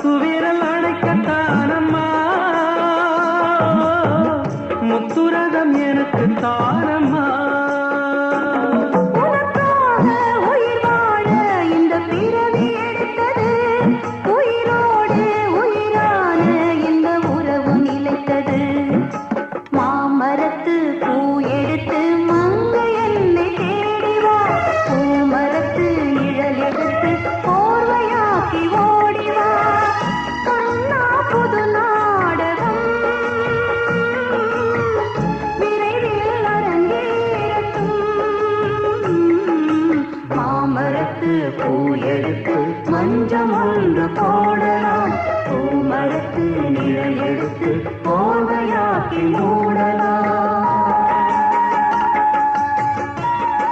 பத்து வீரல் அடைக்கத்தானம்மா முத்துரகம் எனக்கு தானம்மா பூ எடுத்து மஞ்சம் ஒன்று போடலாம் பூமரத்து நிழல் எடுத்து போதையாக்கி மூடலாம்